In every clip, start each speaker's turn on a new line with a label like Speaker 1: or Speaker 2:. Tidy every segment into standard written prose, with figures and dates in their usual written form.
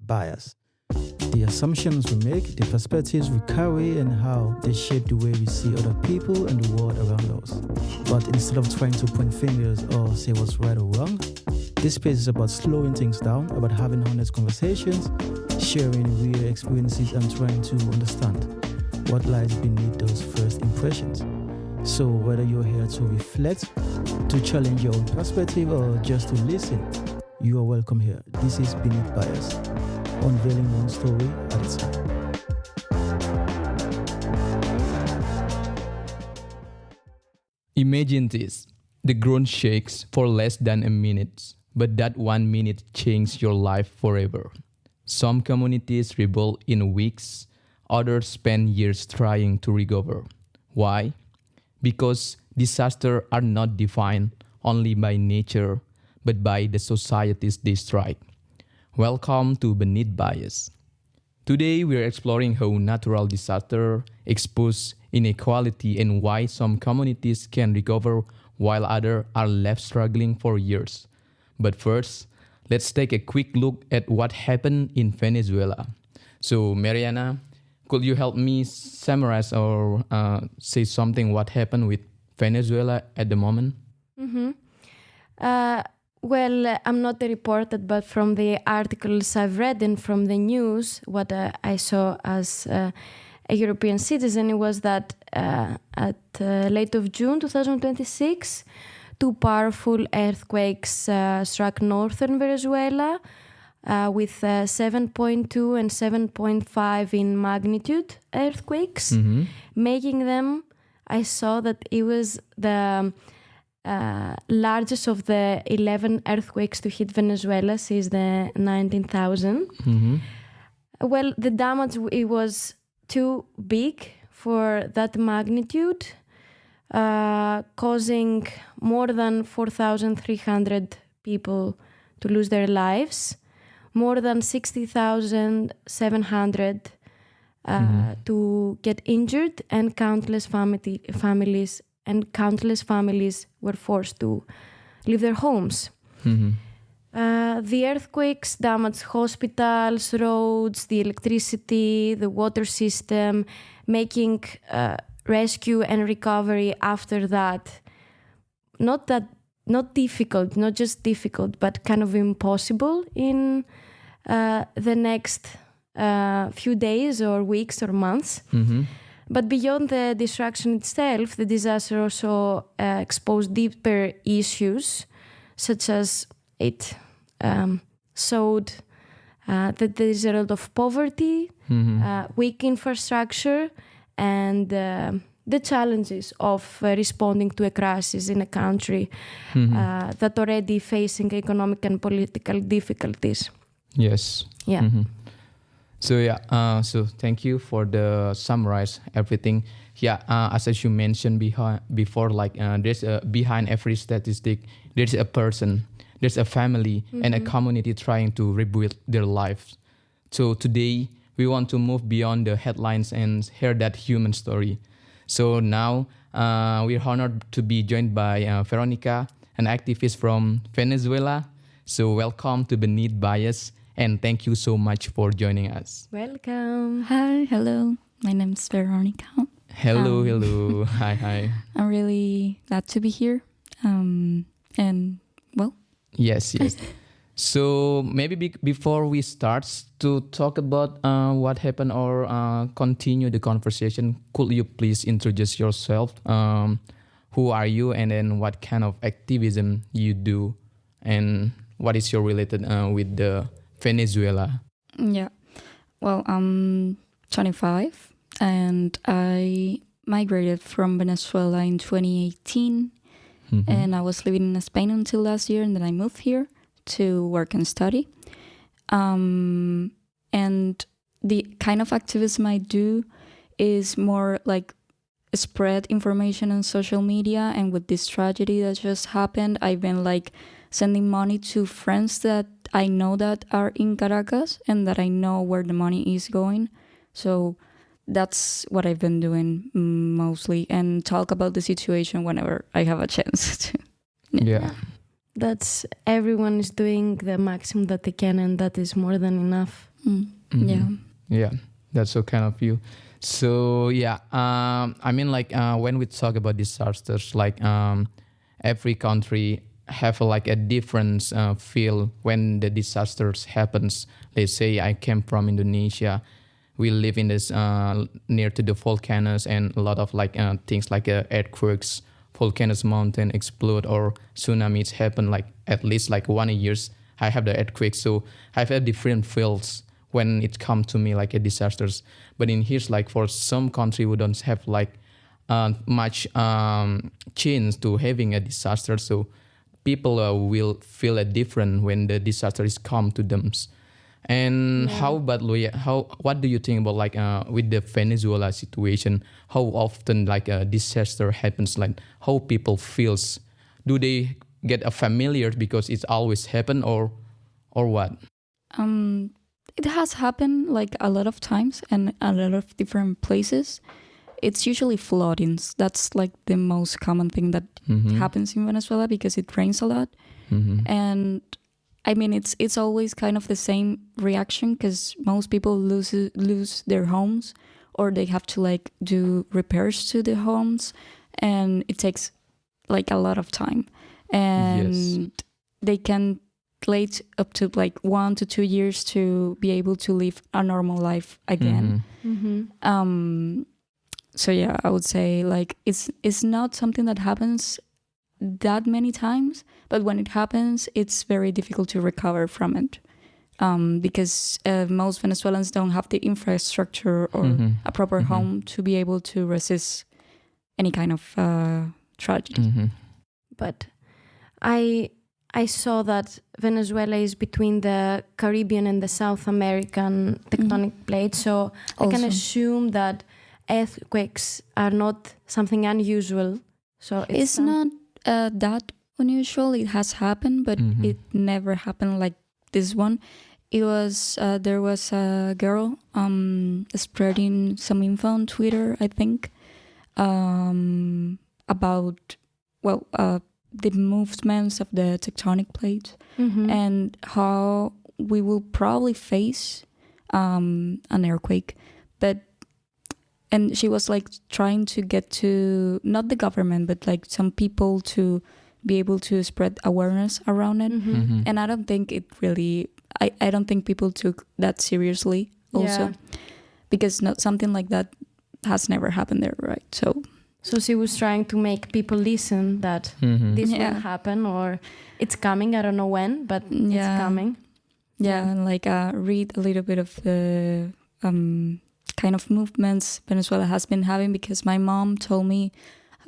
Speaker 1: bias. The assumptions we make, the perspectives we carry, and how they shape the way we see other people and the world around us. But instead of trying to point fingers or say what's right or wrong, this space is about slowing things down, about having honest conversations, sharing real experiences, and trying to understand what lies beneath those first impressions. So whether you're here to reflect, to challenge your own perspective, or just to listen, you are welcome here. This is Beneath Bias, unveiling one story at a time.
Speaker 2: Imagine this. The ground shakes for less than a minute, but that 1 minute changed your life forever. Some communities rebuild in weeks, others spend years trying to recover. Why? Because disasters are not defined only by nature, but by the societies they strike. Welcome to Beneath Bias. Today we are exploring how natural disaster expose inequality and why some communities can recover while others are left struggling for years. But first, let's take a quick look at what happened in Venezuela. So, Mariana, could you help me summarize or say something what happened with Venezuela at the moment?
Speaker 3: Mm-hmm. Well, I'm not a reporter, but from the articles I've read and from the news, what I saw as a European citizen, it was that at late of June 2026, two powerful earthquakes struck northern Venezuela with 7.2 and 7.5 in magnitude earthquakes, making them, I saw that it was the largest of the 11 earthquakes to hit Venezuela since the 19,000. Well, the damage, it was too big for that magnitude, causing more than 4,300 people to lose their lives, more than 60,700 to get injured, and countless families were forced to leave their homes. The earthquakes damaged hospitals, roads, the electricity, the water system, making rescue and recovery after that not difficult, not just difficult, but kind of impossible in the next few days or weeks or months. But beyond the destruction itself, the disaster also exposed deeper issues, such as it showed that there is a lot of poverty, weak infrastructure, and the challenges of responding to a crisis in a country that already facing economic and political difficulties.
Speaker 2: Yes.
Speaker 3: Yeah.
Speaker 2: So thank you for the summarize everything. As you mentioned before, like there's behind every statistic, there's a person, there's a family and a community trying to rebuild their lives. So today we want to move beyond the headlines and hear that human story. So now we're honored to be joined by Veronica, an activist from Venezuela. So welcome to Beneath Bias. And thank you so much for joining us.
Speaker 3: Welcome.
Speaker 4: Hi, hello. My name's Veronica.
Speaker 2: Hello. Hi.
Speaker 4: I'm really glad to be here.
Speaker 2: Yes. So maybe before we start to talk about what happened or continue the conversation, could you please introduce yourself? Who are you, and then what kind of activism you do, and what is your related with the Venezuela?
Speaker 4: Yeah. Well, I'm 25 and I migrated from Venezuela in 2018 and I was living in Spain until last year, and then I moved here to work and study. And the kind of activism I do is more like spread information on social media, and with this tragedy that just happened, I've been like sending money to friends that I know that are in Caracas and that I know where the money is going. So that's what I've been doing mostly, and talk about the situation whenever I have a chance to.
Speaker 2: Yeah.
Speaker 3: that's everyone is doing the maximum that they can, and that is more than enough.
Speaker 2: Yeah, that's so kind of you. So yeah, I mean, like when we talk about disasters, like every country have like a different feel when the disasters happens. Let's say I came from Indonesia. We live in this near to the volcanoes, and a lot of like things like earthquakes, volcanoes, mountain explode, or tsunamis happen like at least like 1 years. I have the earthquake, so I've had different feels when it come to me like a disasters. But in here's like for some country who don't have like much chance to having a disaster, so people will feel a different when the disaster is come to them. And how about Loya? What do you think about like with the Venezuela situation? How often like a disaster happens? Like how people feels? Do they get a familiar because it's always happen or what?
Speaker 4: It has happened like a lot of times and a lot of different places. It's usually floodings. That's like the most common thing that happens in Venezuela because it rains a lot. And I mean, it's always kind of the same reaction because most people lose their homes, or they have to like do repairs to the homes, and it takes like a lot of time, and they can wait up to like 1 to 2 years to be able to live a normal life again. So yeah, I would say like it's not something that happens that many times, but when it happens, it's very difficult to recover from it, because most Venezuelans don't have the infrastructure or a proper home to be able to resist any kind of tragedy.
Speaker 3: But I saw that Venezuela is between the Caribbean and the South American tectonic plates, so I can assume that earthquakes are not something unusual. So
Speaker 4: it's not that unusual. It has happened, but it never happened like this one. It was there was a girl spreading some info on Twitter, I think, about the movements of the tectonic plates and how we will probably face an earthquake. And she was like trying to get to not the government, but like some people to be able to spread awareness around it. And I don't think it really, I don't think people took that seriously also, because not something like that has never happened there, right? So
Speaker 3: she was trying to make people listen that this will happen, or it's coming. I don't know when, but it's coming.
Speaker 4: Yeah, and like read a little bit of the kind of movements Venezuela has been having, because my mom told me,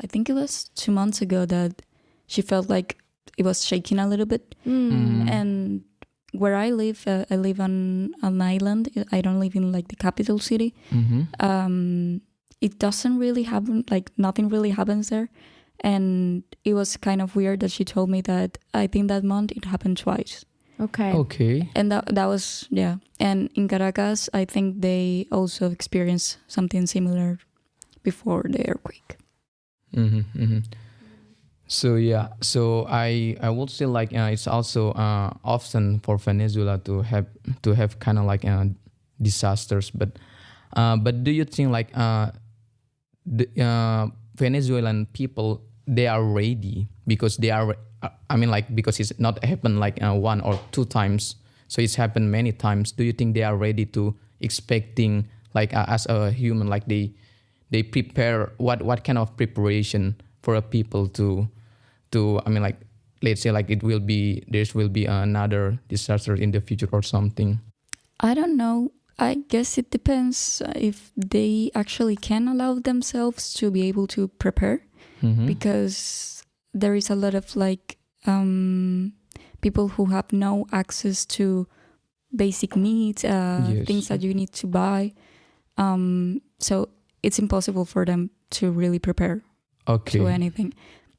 Speaker 4: I think it was 2 months ago, that she felt like it was shaking a little bit. And where I live on an island. I don't live in like the capital city. It doesn't really happen, like nothing really happens there. And it was kind of weird that she told me that I think that month it happened twice.
Speaker 2: Okay.
Speaker 4: And that was, yeah. And in Caracas, I think they also experienced something similar before the earthquake.
Speaker 2: So yeah, so I would say like it's also often for Venezuela to have kind of like disasters, but do you think like the Venezuelan people, they are ready because they are? I mean, like, because it's not happened like 1 or 2 times, so it's happened many times. Do you think they are ready to expecting like as a human, like they prepare what kind of preparation for a people to I mean, like, let's say like there will be another disaster in the future or something?
Speaker 4: I don't know. I guess it depends if they actually can allow themselves to be able to prepare, because there is a lot of like people who have no access to basic needs, things that you need to buy. So it's impossible for them to really prepare to anything.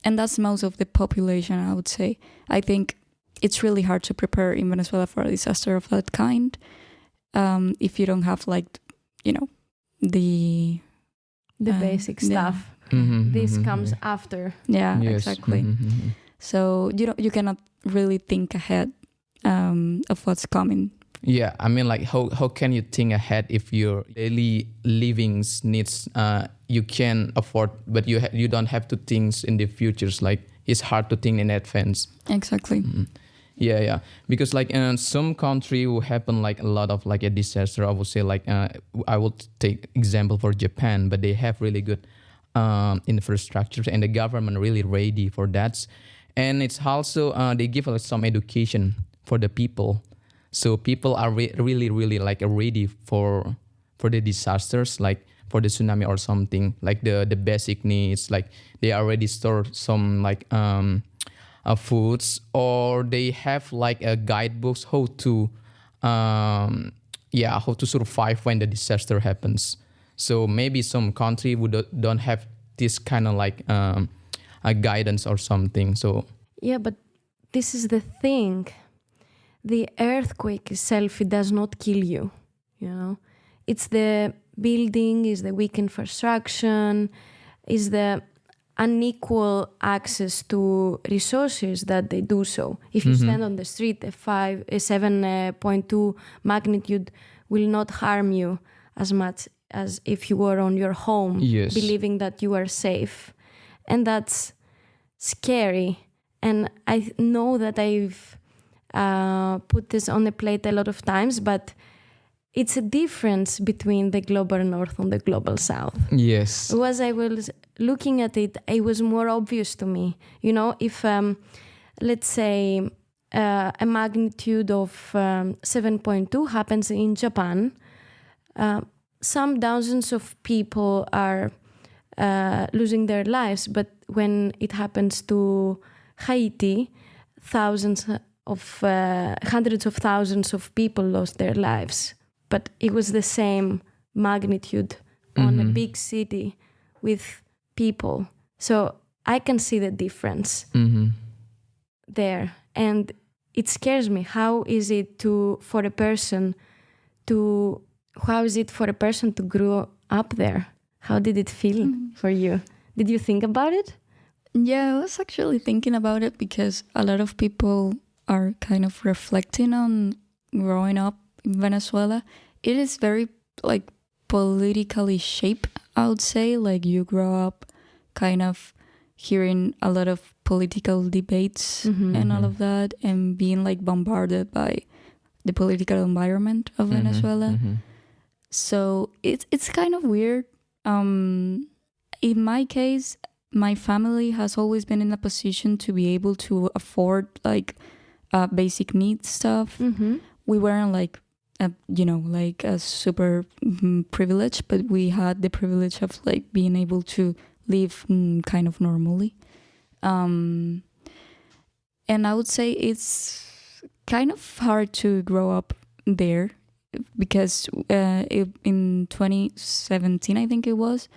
Speaker 4: And that's most of the population, I would say. I think it's really hard to prepare in Venezuela for a disaster of that kind, if you don't have like, you know, the
Speaker 3: basic stuff. This comes after.
Speaker 4: Yeah, exactly. So you cannot really think ahead of what's coming.
Speaker 2: Yeah, I mean, like how can you think ahead if your daily livings needs you can afford, but you don't have to think in the futures. Like it's hard to think in advance.
Speaker 4: Exactly.
Speaker 2: Yeah, because like in some country will happen like a lot of like a disaster. I would say like I will take example for Japan, but they have really good infrastructures and the government really ready for that. And it's also they give like some education for the people, so people are really like ready for the disasters, like for the tsunami or something. Like the basic needs, like they already store some like foods, or they have like a guidebooks how to survive when the disaster happens. So maybe some country don't have this kind of like a guidance or something. So
Speaker 3: Yeah, but this is the thing. The earthquake itself, it does not kill you, you know. It's the building, is the weak infrastructure, is the unequal access to resources that they do so. If you stand on the street, a 7.2 magnitude will not harm you as much as if you were on your home,
Speaker 2: Yes.
Speaker 3: believing that you are safe. And that's scary. And I know that I've put this on the plate a lot of times, but it's a difference between the global north and the global south.
Speaker 2: yes.
Speaker 3: As I was looking at it, it was more obvious to me. You know, if, let's say, a magnitude of 7.2 happens in Japan, some thousands of people are losing their lives. But when it happens to Haiti, hundreds of thousands of people lost their lives. But it was the same magnitude on a big city with people. So I can see the difference there. And it scares me. How is it for a person to grow up there? How did it feel for you? Did you think about it?
Speaker 4: Yeah, I was actually thinking about it because a lot of people are kind of reflecting on growing up in Venezuela. It is very like politically shaped, I would say. Like you grow up kind of hearing a lot of political debates and all of that, and being like bombarded by the political environment of Venezuela. So it's kind of weird. In my case, my family has always been in a position to be able to afford like basic needs stuff. We weren't like a super privileged, but we had the privilege of like being able to live kind of normally. And I would say it's kind of hard to grow up there because in 2017, I think it was,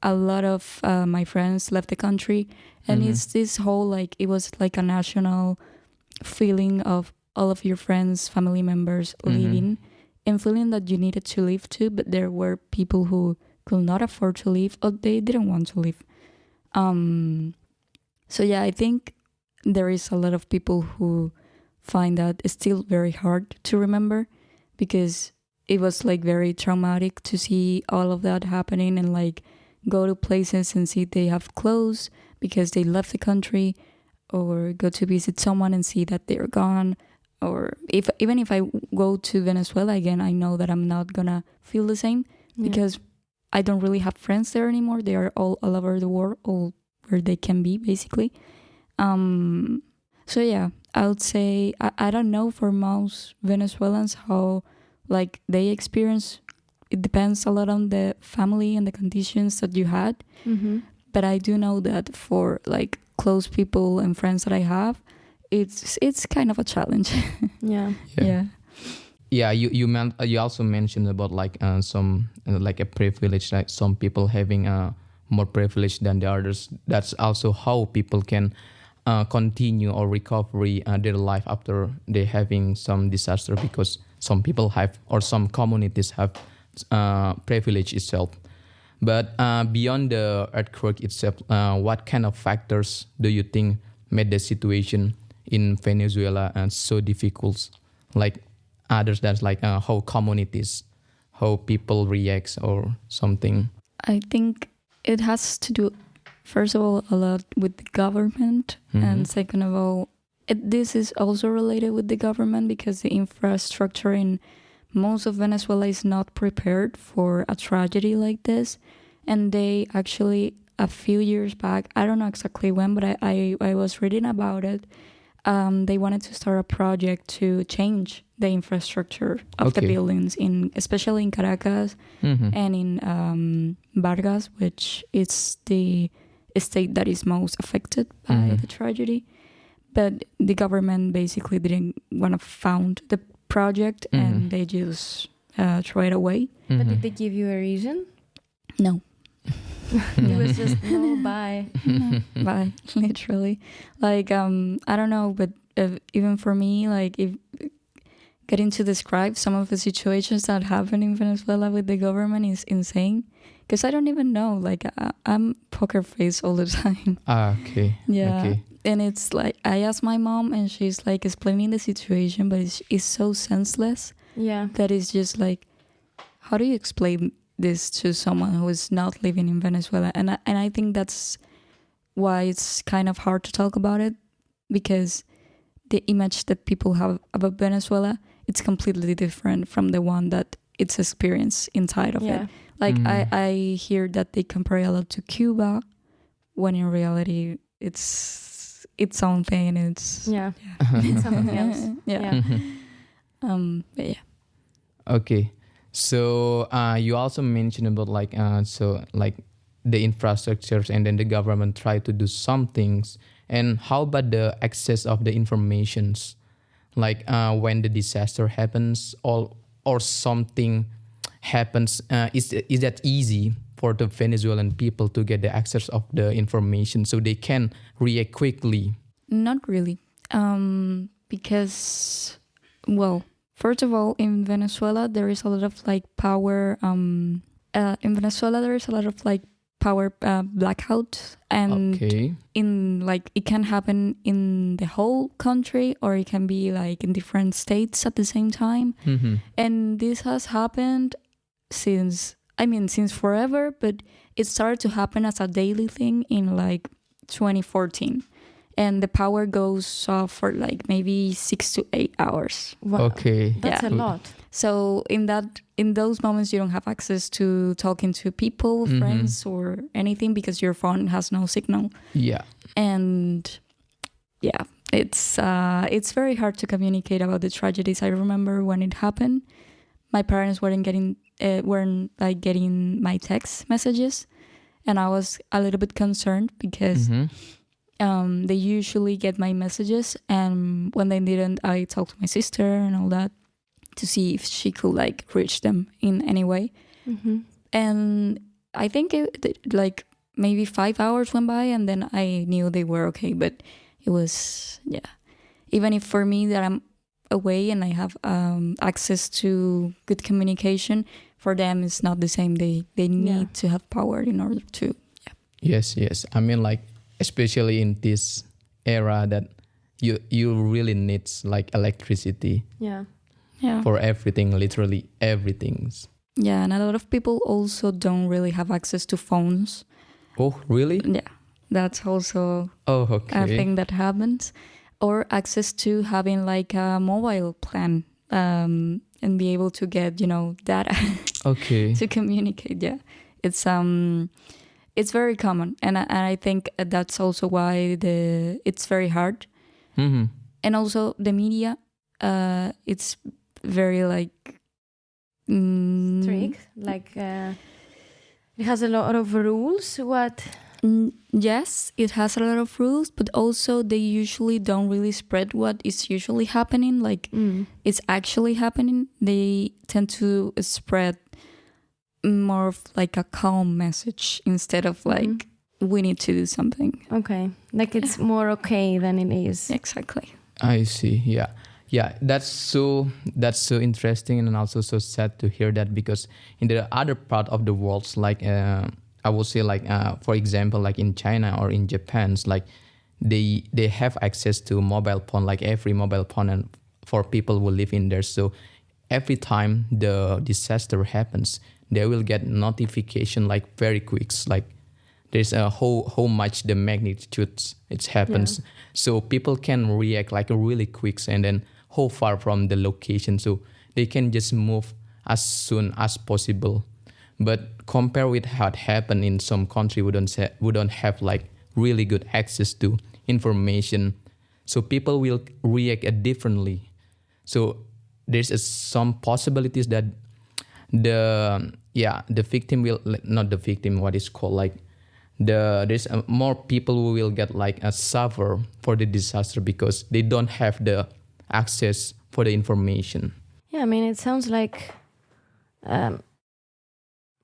Speaker 4: a lot of my friends left the country, and it's this whole like it was like a national feeling of all of your friends, family members leaving, and feeling that you needed to leave too, but there were people who could not afford to leave or they didn't want to leave. So yeah, I think there is a lot of people who find that it's still very hard to remember because it was like very traumatic to see all of that happening and like go to places and see they have closed because they left the country, or go to visit someone and see that they're gone. Or even if I go to Venezuela again, I know that I'm not gonna feel the same because I don't really have friends there anymore. They are all over the world, all where they can be, basically. So yeah, I would say I don't know for most Venezuelans how like they experience. It depends a lot on the family and the conditions that you had. But I do know that for like close people and friends that I have, it's kind of a challenge.
Speaker 3: Yeah.
Speaker 2: You also mentioned about like some like a privilege, like some people having more privilege than the others. That's also how people can continue or recovery their life after they having some disaster, because some people have or some communities have privilege itself. But beyond the earthquake itself, what kind of factors do you think made the situation in Venezuela so difficult? Like others, that's like how communities, how people react or something.
Speaker 4: I think it has to do, first of all, a lot with the government, and second of all, this is also related with the government because the infrastructure in most of Venezuela is not prepared for a tragedy like this. And they actually, a few years back, I don't know exactly when, but I was reading about it. They wanted to start a project to change the infrastructure of the buildings, especially in Caracas and in Vargas, which is the state that is most affected by the tragedy. But the government basically didn't want to fund the project, and they just throw it away.
Speaker 3: But did they give you a reason?
Speaker 4: No.
Speaker 3: It was just no, bye.
Speaker 4: Bye, literally. Like I don't know, but even for me, like if getting to describe some of the situations that happen in Venezuela with the government is insane. Because I don't even know. Like I'm poker face all the time.
Speaker 2: Okay.
Speaker 4: Yeah.
Speaker 2: Okay.
Speaker 4: And it's like I asked my mom, and she's like explaining the situation, but it's so senseless.
Speaker 3: Yeah.
Speaker 4: That is just like, how do you explain this to someone who is not living in Venezuela? And I think that's why it's kind of hard to talk about it, because the image that people have about Venezuela, it's completely different from the one that it's experienced inside of it. Like I hear that they compare a lot to Cuba, when in reality it's its own thing. It's
Speaker 3: something else.
Speaker 4: But yeah.
Speaker 2: Okay. So you also mentioned about like the infrastructures, and then the government try to do some things. And how about the access of the informations? Like when the disaster happens or something happens, is that easy for the Venezuelan people to get the access of the information so they can react quickly?
Speaker 4: Not really. Because, well, first of all, in Venezuela, there is a lot of like power. In Venezuela, there is a lot of like power blackout, and in like it can happen in the whole country, or it can be like in different states at the same time. And this has happened since forever, but it started to happen as a daily thing in like 2014. And the power goes off for like maybe 6 to 8 hours.
Speaker 3: Wow.
Speaker 2: Okay.
Speaker 3: That's a lot.
Speaker 4: So in those moments, you don't have access to talking to people, friends, or anything, because your phone has no signal.
Speaker 2: Yeah.
Speaker 4: And yeah, it's very hard to communicate about the tragedies. I remember when it happened, my parents weren't getting my text messages, and I was a little bit concerned because they usually get my messages, and when they didn't, I talked to my sister and all that to see if she could like reach them in any way. And I think like maybe 5 hours went by, and then I knew they were okay. But it was, even if for me that I'm away and I have access to good communication, for them it's not the same. They need to have power in order to.
Speaker 2: Yes. I mean, like, especially in this era that you really need like electricity. For everything, literally everything.
Speaker 4: Yeah, and a lot of people also don't really have access to phones.
Speaker 2: Oh, really?
Speaker 4: Yeah, that's also
Speaker 2: a
Speaker 4: thing that happens. Or access to having like a mobile plan and be able to get, data to communicate. Yeah, it's very common, and I think that's also why it's very hard. And also the media, it's very like
Speaker 3: strict. Like it has a lot of rules. What?
Speaker 4: Yes, it has a lot of rules, but also they usually don't really spread what is usually happening. Like it's actually happening. They tend to spread more of like a calm message instead of like we need to do something.
Speaker 3: Okay, like it's more okay than it is.
Speaker 4: Exactly.
Speaker 2: I see. Yeah, that's so interesting, and also so sad to hear that, because in the other part of the world, like I would say, like for example, like in China or in Japan, like they have access to mobile phone, like every mobile phone, and for people who live in there. So every time the disaster happens, they will get notification like very quick, like there's a how much the magnitude it happens. So people can react like really quick, and then how far from the location, so they can just move as soon as possible. But compare with what happened in some country, we don't have like really good access to information, so people will react differently. So there's some possibilities that the victim will, not the victim, what is called like there's more people who will get like a suffer for the disaster because they don't have the access for the information.
Speaker 3: Yeah, I mean, it sounds like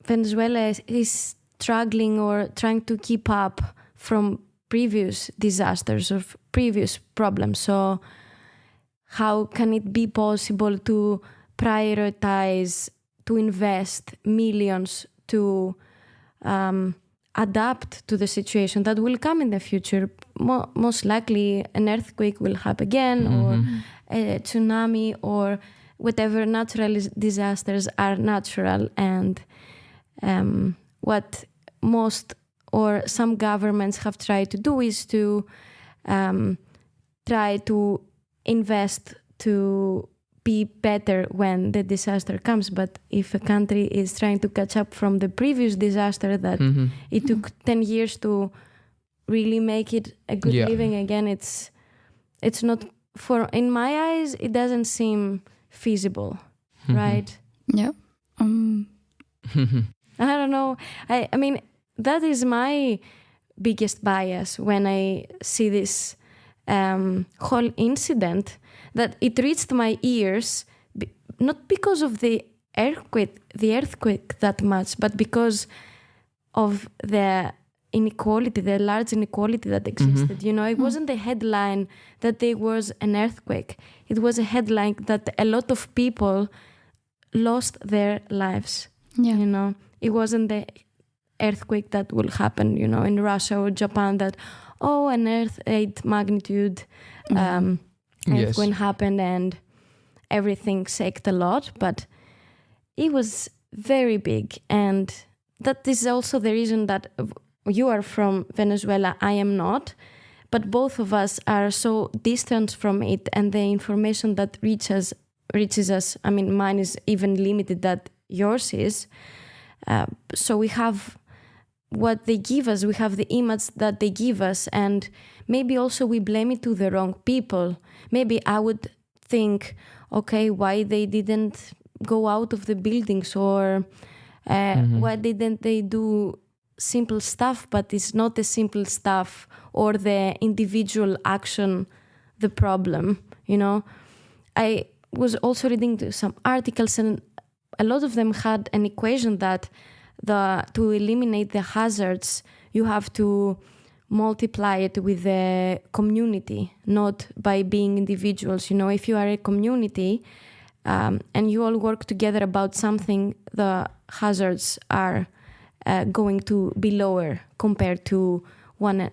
Speaker 3: Venezuela is struggling or trying to keep up from previous disasters or previous problems. So how can it be possible to prioritize, to invest millions to adapt to the situation that will come in the future? Most likely an earthquake will happen again, or a tsunami, or whatever natural disasters are natural. And what most or some governments have tried to do is to try to invest to be better when the disaster comes. But if a country is trying to catch up from the previous disaster that it took 10 years to really make it a good living again, it's not, for in my eyes, it doesn't seem feasible, right?
Speaker 4: Yeah.
Speaker 3: I don't know. I mean, that is my biggest bias when I see this whole incident, that it reached my ears, not because of the earthquake that much, but because of the inequality, the large inequality that existed. You know, it wasn't the headline that there was an earthquake. It was a headline that a lot of people lost their lives.
Speaker 4: Yeah.
Speaker 3: You know, it wasn't the earthquake that will happen, you know, in Russia or Japan, that, oh, an earth 8 magnitude earthquake happened and everything shook a lot. But it was very big. And that is also the reason that you are from Venezuela, I am not. But both of us are so distant from it, and the information that reaches us, I mean, mine is even limited that yours is. So we have what they give us, we have the image that they give us, and maybe also we blame it to the wrong people. Maybe I would think, okay, why they didn't go out of the buildings, or why didn't they do simple stuff? But it's not the simple stuff or the individual action the problem, you know. I was also reading some articles, and a lot of them had an equation that to eliminate the hazards, you have to multiply it with the community, not by being individuals. You know, if you are a community and you all work together about something, the hazards are going to be lower compared to one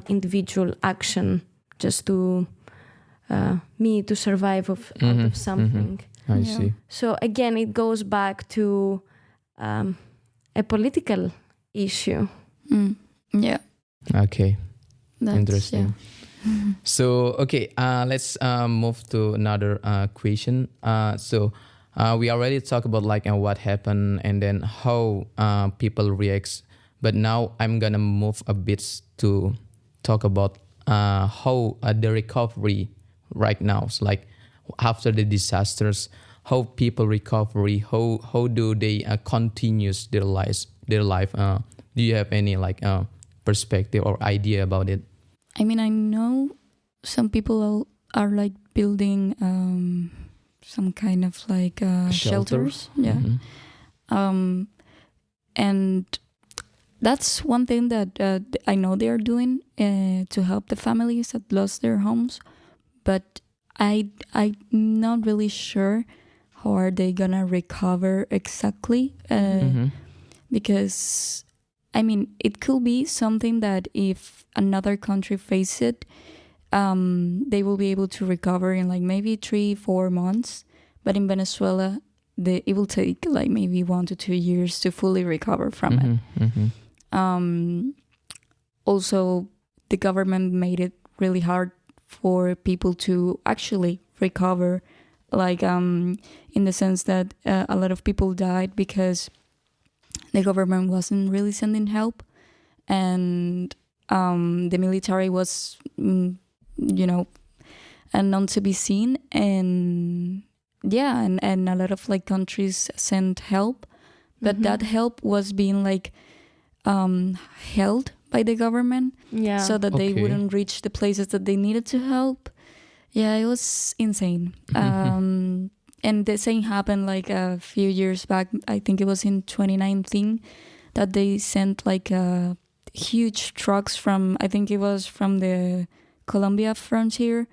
Speaker 3: individual action just to to survive out of something.
Speaker 2: I see.
Speaker 3: So again, it goes back to a political issue.
Speaker 4: Yeah.
Speaker 2: Okay.
Speaker 4: That's,
Speaker 2: Interesting.
Speaker 4: Yeah.
Speaker 2: So, okay, let's move to another question. So we already talked about like what happened and then how people react. But now I'm gonna move a bit to talk about how the recovery right now. So like after the disasters, how people recover, how do they continue their life? Do you have any like perspective or idea about it?
Speaker 4: I mean, I know some people are like building some kind of like shelters. Yeah. And that's one thing that I know they are doing to help the families that lost their homes. But I'm not really sure how are they gonna recover exactly, because I mean, it could be something that if another country faces it, they will be able to recover in like maybe 3-4 months. But in Venezuela, it will take like maybe 1 to 2 years to fully recover from it. Also, the government made it really hard for people to actually recover, like in the sense that a lot of people died because the government wasn't really sending help, and the military was, and not to be seen, and a lot of like countries sent help, but that help was being like held by the government, so that they wouldn't reach the places that they needed to help. Yeah, it was insane. And the same happened like a few years back. I think it was in 2019 that they sent like huge trucks from, I think it was from the Colombia frontier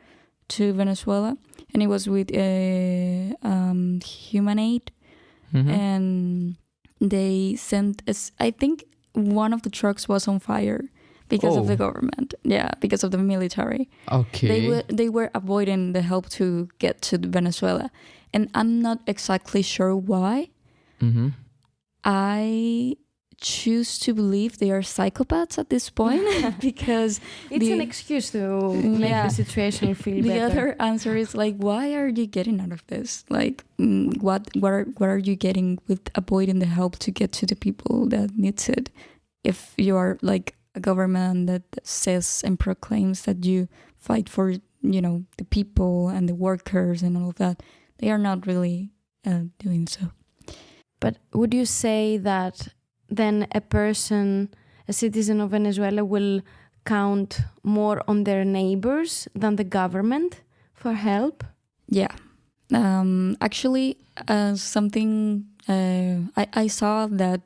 Speaker 4: to Venezuela, and it was with human aid, and they sent us, I think one of the trucks was on fire because of the government. Yeah, because of the military.
Speaker 2: Okay.
Speaker 4: They were avoiding the help to get to Venezuela, and I'm not exactly sure why. I choose to believe they are psychopaths at this point because
Speaker 3: it's an excuse to make the situation feel better.
Speaker 4: The other answer is like, why are you getting out of this? Like, what are you getting with avoiding the help to get to the people that needs it? If you are like a government that says and proclaims that you fight for, the people and the workers and all of that, they are not really doing so.
Speaker 3: But would you say that then a citizen of Venezuela, will count more on their neighbors than the government for help?
Speaker 4: Yeah. Actually, something I saw that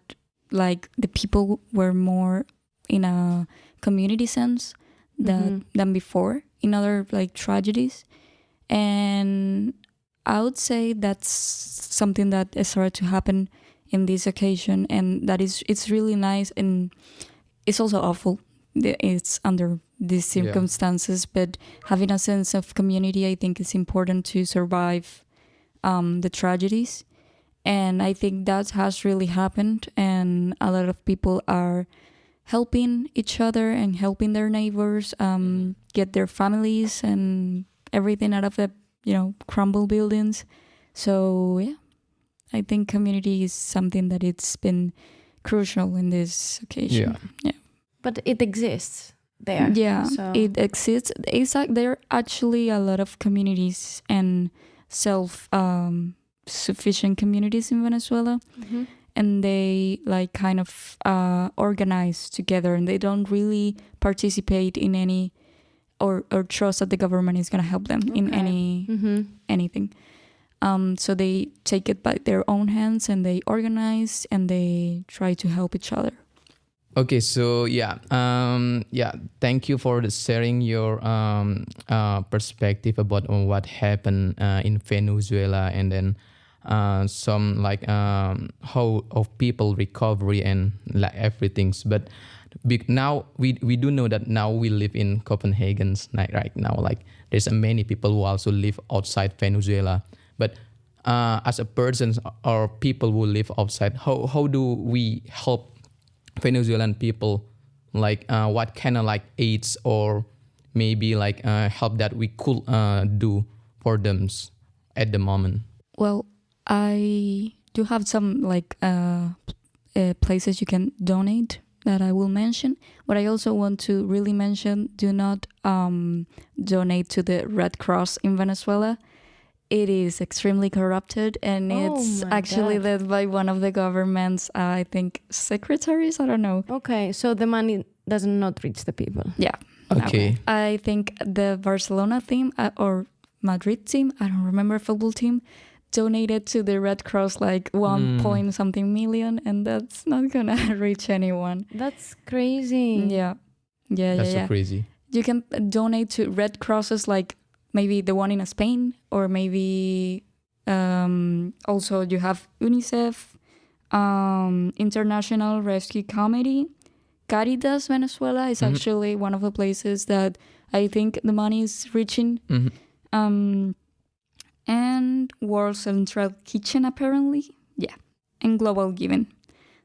Speaker 4: like the people were more in a community sense than before in other like tragedies, and I would say that's something that started to happen in this occasion, and that it's really nice, and it's also awful. It's under these circumstances, but having a sense of community, I think, is important to survive the tragedies, and I think that has really happened, and a lot of people are helping each other and helping their neighbors get their families and everything out of the crumbled buildings. So yeah, I think community is something that it's been crucial in this occasion. Yeah.
Speaker 3: But it exists there.
Speaker 4: Yeah,
Speaker 3: so.
Speaker 4: It exists. There are actually a lot of communities and self-sufficient communities in Venezuela. And they like kind of organize together, and they don't really participate in any or trust that the government is going to help them in anything. So they take it by their own hands, and they organize, and they try to help each other.
Speaker 2: Okay, so thank you for sharing your perspective about what happened in Venezuela, and then some like how of people recovery and like everything. But now we do know that now we live in Copenhagen right now. Like there's many people who also live outside Venezuela. But as a person or people who live outside, how do we help Venezuelan people? Like what kind of like aids or maybe like help that we could do for them at the moment?
Speaker 4: Well, I do have some like places you can donate that I will mention, but I also want to really mention, do not donate to the Red Cross in Venezuela. It is extremely corrupted, and it's actually led by one of the government's, I think, secretaries. I don't know.
Speaker 3: Okay, so the money does not reach the people.
Speaker 4: Yeah.
Speaker 2: Okay.
Speaker 4: I think the Barcelona team or Madrid team, I don't remember, football team, donated to the Red Cross like 1 point something million, and that's not gonna reach anyone.
Speaker 3: That's crazy.
Speaker 4: Yeah.
Speaker 2: That's so crazy.
Speaker 4: You can donate to Red Crosses like maybe the one in Spain, or maybe also you have UNICEF, International Rescue Committee, Caritas, Venezuela is actually one of the places that I think the money is reaching. And World Central Kitchen, apparently. Yeah. And Global Giving.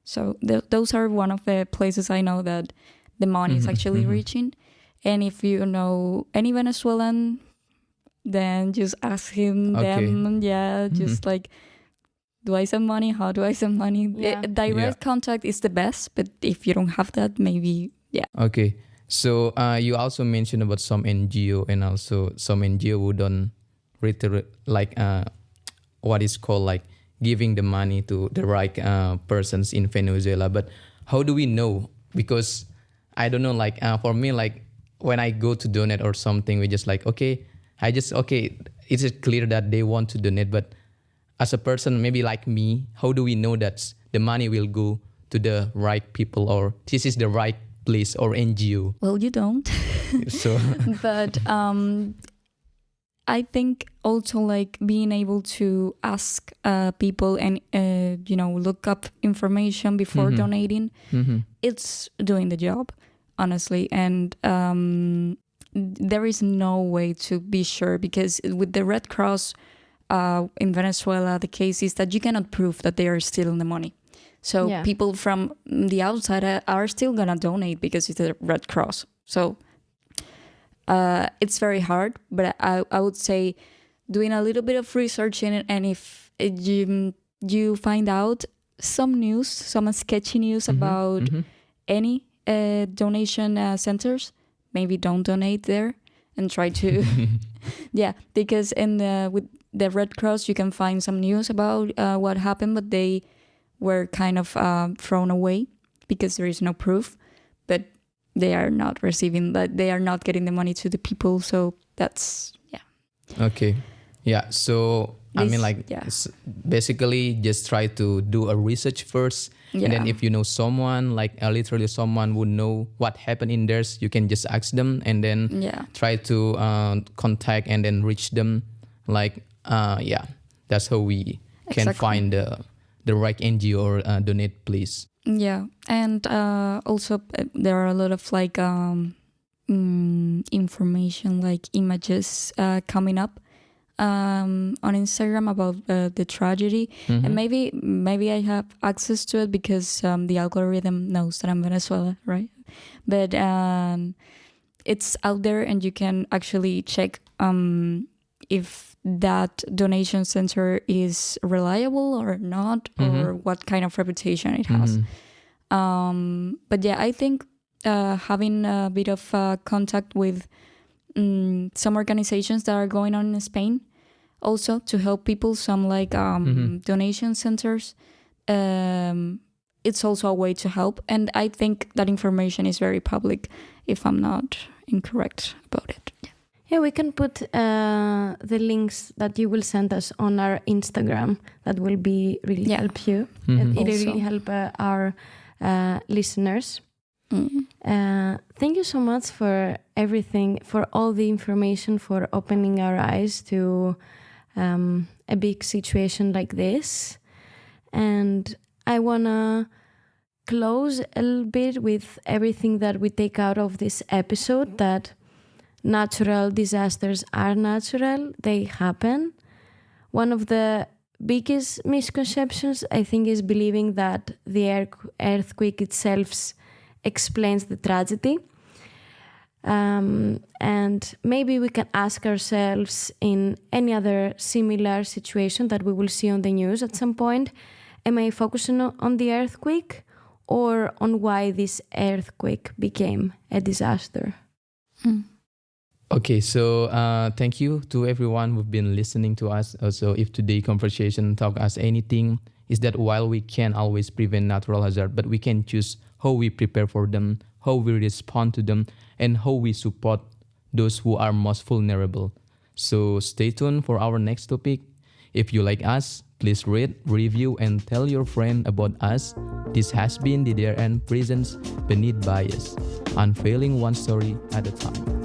Speaker 4: So those are one of the places I know that the money is actually reaching. And if you know any Venezuelan, then just ask him, them, just like, do I send money? How do I send money?
Speaker 3: Yeah.
Speaker 4: Direct contact is the best, but if you don't have that, maybe,
Speaker 2: Okay. So you also mentioned about some NGO and also some NGO who don't like what is called like giving the money to the right persons in Venezuela. But how do we know? Because I don't know, like for me, like when I go to donate or something, we just like, it's clear that they want to donate, but as a person, maybe like me, how do we know that the money will go to the right people or this is the right place or NGO?
Speaker 4: Well, you don't.
Speaker 2: So,
Speaker 4: but I think also like being able to ask people and look up information before donating, it's doing the job, honestly. And there is no way to be sure, because with the Red Cross in Venezuela, the case is that you cannot prove that they are stealing the money. So people from the outside are still gonna donate because it's the Red Cross. So it's very hard, but I would say doing a little bit of research in it, and if you find out some sketchy news about any donation centers, maybe don't donate there and try to because with the Red Cross you can find some news about what happened, but they were kind of thrown away because there is no proof, but they are not receiving that, they are not getting the money to the people. So that's
Speaker 2: okay. Yeah. So I mean, like, basically just try to do a research first. And then if you know someone, like literally someone would know what happened in theirs, you can just ask them and then try to contact and then reach them. Like, that's how we can find the right NGO or donate place.
Speaker 4: Yeah. And also there are a lot of like information, like images coming up on Instagram about the tragedy, and maybe I have access to it because the algorithm knows that I'm Venezuela, right? But it's out there, and you can actually check if that donation center is reliable or not, or what kind of reputation it has. But I think having a bit of contact with some organizations that are going on in Spain also to help people, some like donation centers, it's also a way to help. And I think that information is very public, if I'm not incorrect about it.
Speaker 3: Yeah, we can put the links that you will send us on our Instagram. That will be really help you. It really help our listeners. Thank you so much for everything, for all the information, for opening our eyes to a big situation like this. And I want to close a little bit with everything that we take out of this episode, that natural disasters are natural, they happen. One of the biggest misconceptions, I think, is believing that the earthquake itself explains the tragedy. And maybe we can ask ourselves, in any other similar situation that we will see on the news at some point, am I focusing on the earthquake or on why this earthquake became a disaster?
Speaker 2: Okay, so thank you to everyone who've been listening to us. Also, if today's conversation taught us anything, is that while we can always prevent natural hazard, but we can choose how we prepare for them, how we respond to them, and how we support those who are most vulnerable. So stay tuned for our next topic. If you like us, please rate, review, and tell your friend about us. This has been the There and Presence Beneath Bias, unveiling one story at a time.